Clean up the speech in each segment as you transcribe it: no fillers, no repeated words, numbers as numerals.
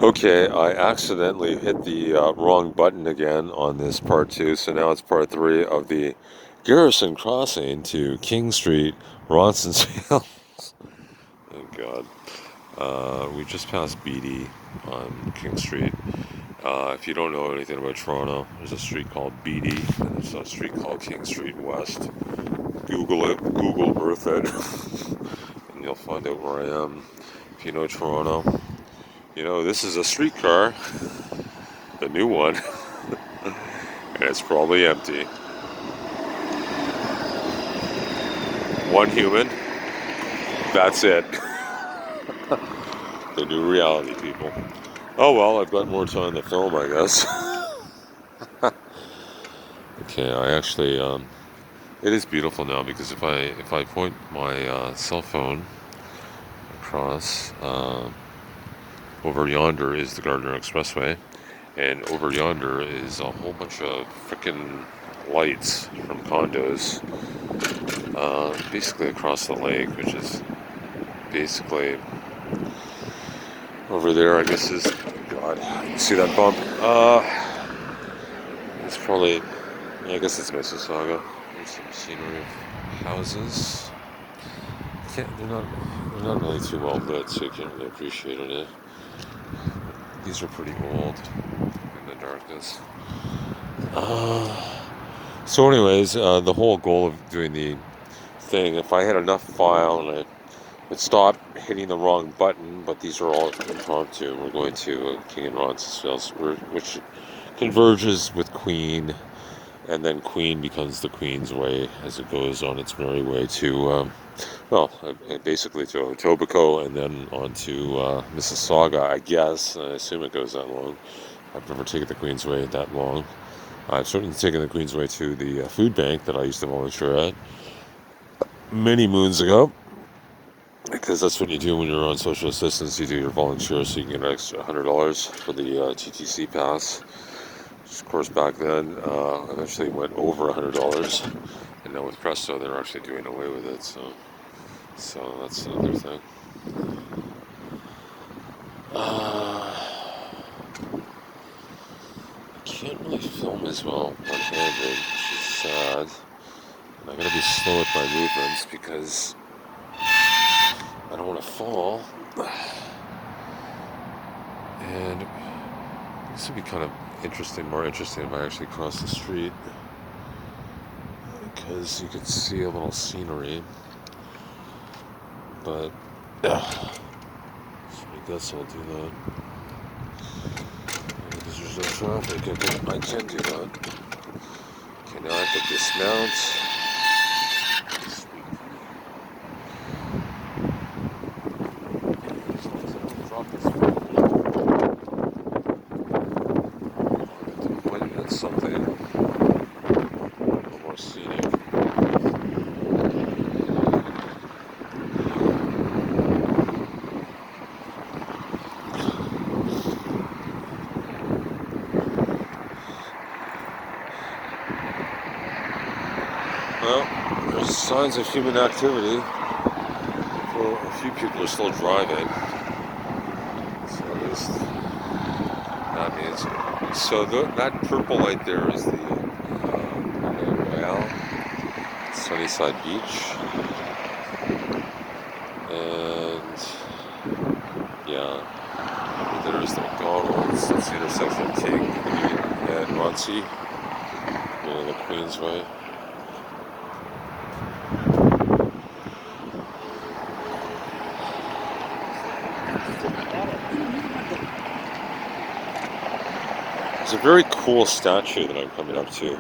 Okay, I accidentally hit the wrong button again on this part two, so now it's part three of the Garrison Crossing to King Street, Ronsonsville. Oh God. We just passed Beatty on King Street. If you don't know anything about Toronto, there's a street called Beatty, and there's a street called King Street West. Google it, Google Earth it, and you'll find out where I am. If you know Toronto, you know this is a streetcar, the new one. And it's probably empty. One human, that's it. The new reality, people. Oh well, I've got more time to film, I guess. Okay, I actually, it is beautiful now because if I point my cell phone across, over yonder is the Gardner Expressway, and over yonder is a whole bunch of frickin' lights from condos, basically across the lake, which is basically over there, I guess is, God, you see that bump? It's probably, yeah, I guess it's Mississauga. There's some scenery of houses. They're not really too well lit, so you can't really appreciate it. These are pretty old in the darkness. So anyways, the whole goal of doing the thing, if I had enough file and I would stop hitting the wrong button, but these are all impromptu. We're going to King and Roncesvalles, which converges with Queen, and then Queen becomes the Queen's Way as it goes on its merry way to, basically to Etobicoke and then on to Mississauga, I guess. I assume it goes that long. I've never taken the Queen's Way that long. I've certainly taken the Queen's Way to the food bank that I used to volunteer at many moons ago, because that's what you do when you're on social assistance. You do your volunteer so you can get an extra $100 for the TTC pass, which of course back then eventually went over $100, and now with Presto they're actually doing away with it, so that's another thing. I can't really film as well one-handed, which is sad. And I gotta be slow with my movements because I don't want to fall. And this would be kind of more interesting if I actually cross the street, because you could see a little scenery. But so I guess I'll do that. Because there's no traffic, I can do that. Okay, now I have to dismount. Something a little more scenic. Well, there's signs of human activity. Well, a few people are still driving. So at least that means. So that purple light there is the Royale, Sunnyside Beach, and yeah, there's the McDonald's. That's the intersection of King and Roncy, the Queen's Way. There's a very cool statue that I'm coming up to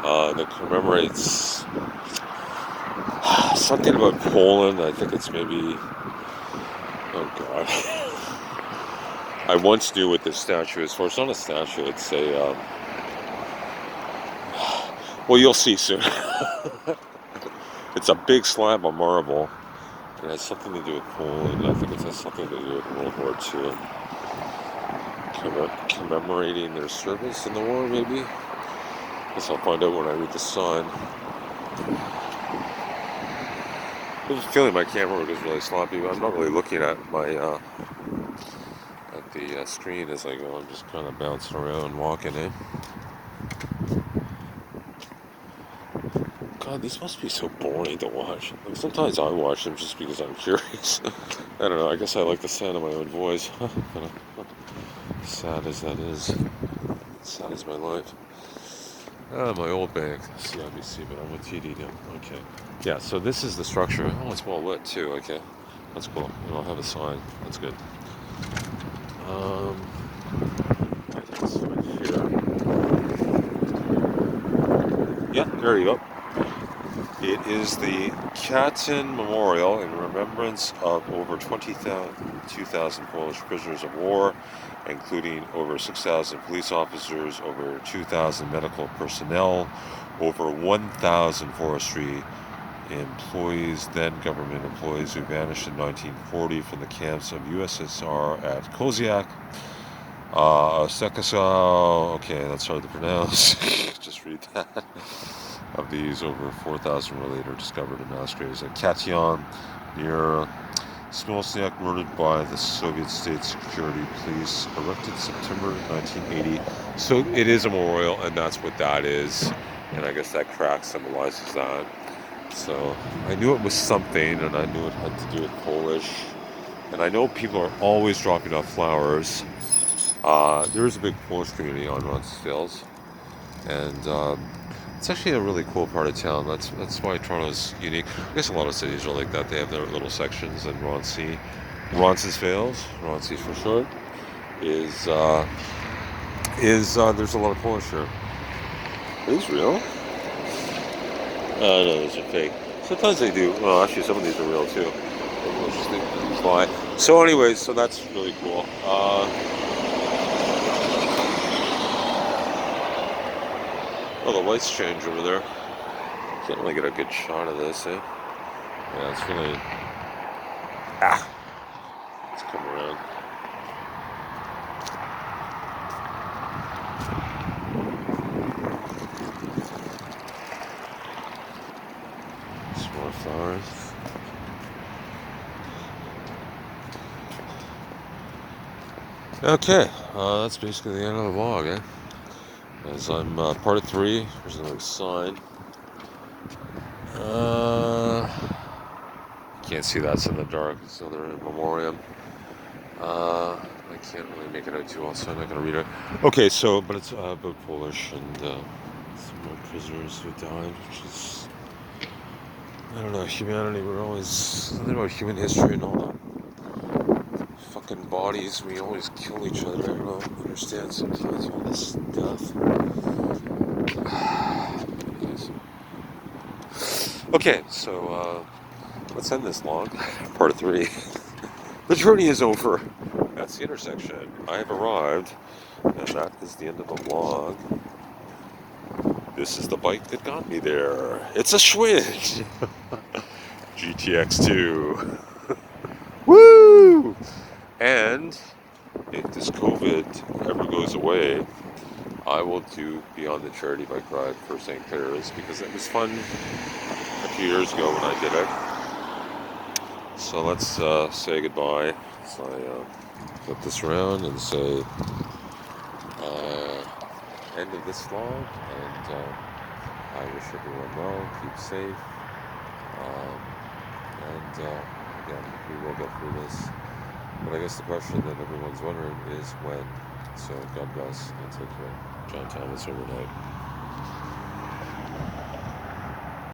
that commemorates something about Poland. I think it's maybe, oh God. I once knew what this statue is for. It's not a statue, it's a, well, you'll see soon. It's a big slab of marble. It has something to do with Poland. I think it has something to do with World War II. Commemorating their service in the war, maybe? Guess I'll find out when I read the sign. I have a feeling my camera was really sloppy, but I'm not really looking at my the screen as I go. I'm just kind of bouncing around, walking in. God, these must be so boring to watch. Like, sometimes I watch them just because I'm curious. I don't know. I guess I like the sound of my own voice. Sad as that is. Sad as my life. My old bank, CIBC, but I'm with TD now. Okay. Yeah, so this is the structure. Oh, it's well lit too. Okay. That's cool. And I'll have a sign. That's good. I think it's right here. Yeah, there you go. It is the Katyn Memorial in remembrance of over 22,000 Polish prisoners of war, including over 6,000 police officers, over 2,000 medical personnel, over 1,000 forestry employees, then government employees, who vanished in 1940 from the camps of USSR at Koziak, Sekasau, okay, that's hard to pronounce, just read that. Of these, over 4,000 were later discovered in mass graves at Katyn, near Smolniak, murdered by the Soviet State Security Police, erected September 1980. So it is a memorial, and that's what that is. And I guess that crack symbolizes that. So I knew it was something, and I knew it had to do with Polish. And I know people are always dropping off flowers. There is a big Polish community on Roncesvalles, and it's actually a really cool part of town. That's why Toronto's unique. I guess a lot of cities are like that. They have their little sections, and Roncesvalles, Ronci for short, is there's a lot of Polish here. Are these real? No, those are fake. Sometimes they do. Well, actually, some of these are real too. We'll just fly. So, anyways, so that's really cool. Oh, the lights change over there. Can't really get a good shot of this, eh? Yeah, it's really... Let's come around. Some more flowers. Okay, that's basically the end of the vlog, eh? As I'm part of 3, there's another sign. Can't see that's in the dark. It's another in memoriam. I can't really make it out too well, so I'm not going to read it. Okay, so, but it's about Polish and some more prisoners who died, which is, I don't know, humanity. We're always, something about human history and all that. Fucking bodies, we always kill each other. I don't understand sometimes all this death. Okay, so let's end this vlog. Part of 3. The journey is over. That's the intersection. I have arrived, and that is the end of the vlog. This is the bike that got me there. It's a Switch. GTX2. Woo! And if this COVID ever goes away, I will be on the charity bike ride for St. Clair's, because it was fun a few years ago when I did it. So let's say goodbye. So I flip this around and say end of this vlog, and I wish everyone well, keep safe, and again, we will get through this. But I guess the question that everyone's wondering is when. So God bless and take care. John Thomas overnight.